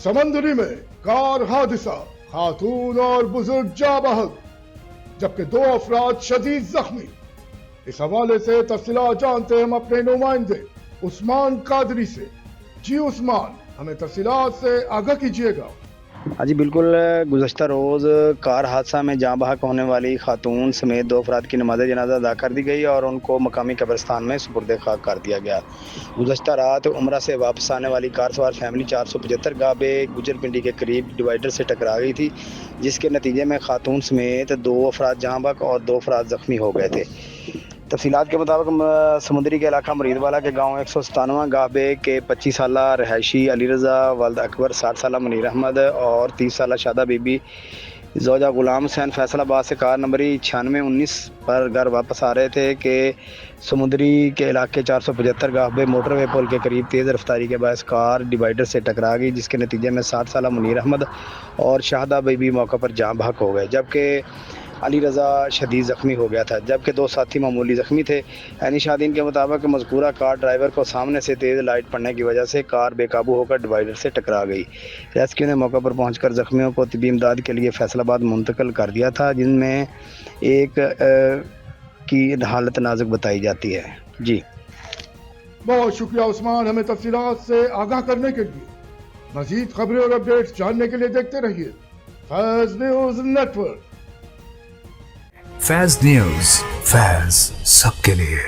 समंदरी में कार हादसा, खातून और बुजुर्ग जाँ बहक, जबकि 2 अफराद शदीद जख्मी। इस हवाले से तफसीलात जानते हैं हम अपने नुमाइंदे उस्मान कादरी से। जी उस्मान, हमें तफसीलात से आगाह कीजिएगा। हाँ जी बिल्कुल। गुज़श्ता रोज़ कार हादसा में जाँ बहक होने वाली खातून समेत 2 अफराद की नमाज जनाजा अदा कर दी गई और उनको मकामी कब्रिस्तान में सुपुर्द खाक कर दिया गया। गुज़श्ता रात उम्रा से वापस आने वाली कार सवार फैमिली 475 गाबे गुजर पिंडी के करीब डिवाइडर से टकरा गई थी, जिसके नतीजे में खातून समेत 2 अफराद जाँ बहक और 2 अफराद ज़ख्मी हो गए थे। तफसीलात के मुताबिक समुद्री के इलाका मरीदवाला के गाँव 197 गाहबे के 25 साला रहायशी अली रज़ा वल्द अकबर, 60 साला मुनीर अहमद और 30 साला शादा बीबी जोजा गुलाम हुसैन फैसलाबाद से कार नंबरी 9619 पर घर वापस आ रहे थे कि समुद्री के इलाके 475 गाहबे मोटरवे पुल के करीब तेज़ रफ्तारी के बायस कार डिवाइडर से टकरा गई, जिसके नतीजे में 60 साला मुनीर अहमद और शाहदा बीबी मौके पर जाँ बहक हो गए, जबकि अली रज़ा शदीद ज़ख्मी हो गया था, जबकि 2 साथी मामूली ज़ख्मी थे। ऐनी शादीन के मुताबिक मज़कूरा कार ड्राइवर को सामने से तेज़ लाइट पड़ने की वजह से कार बेकाबू होकर डिवाइडर से टकरा गई। रेस्क्यू ने मौके पर पहुंचकर ज़ख्मियों को तिब्बी इमदाद के लिए फैसलाबाद मुंतकिल कर दिया था, जिनमें एक की हालत नाजुक बताई जाती है। जी बहुत शुक्रिया उस्मान, हमें तफसीलात से आगाह करने के लिए। मजीद खबरें और अपडेट्स जानने के लिए देखते रहिए फैज़ न्यूज़ नेटवर्क। फैज़ न्यूज़, फैज़ सबके लिए।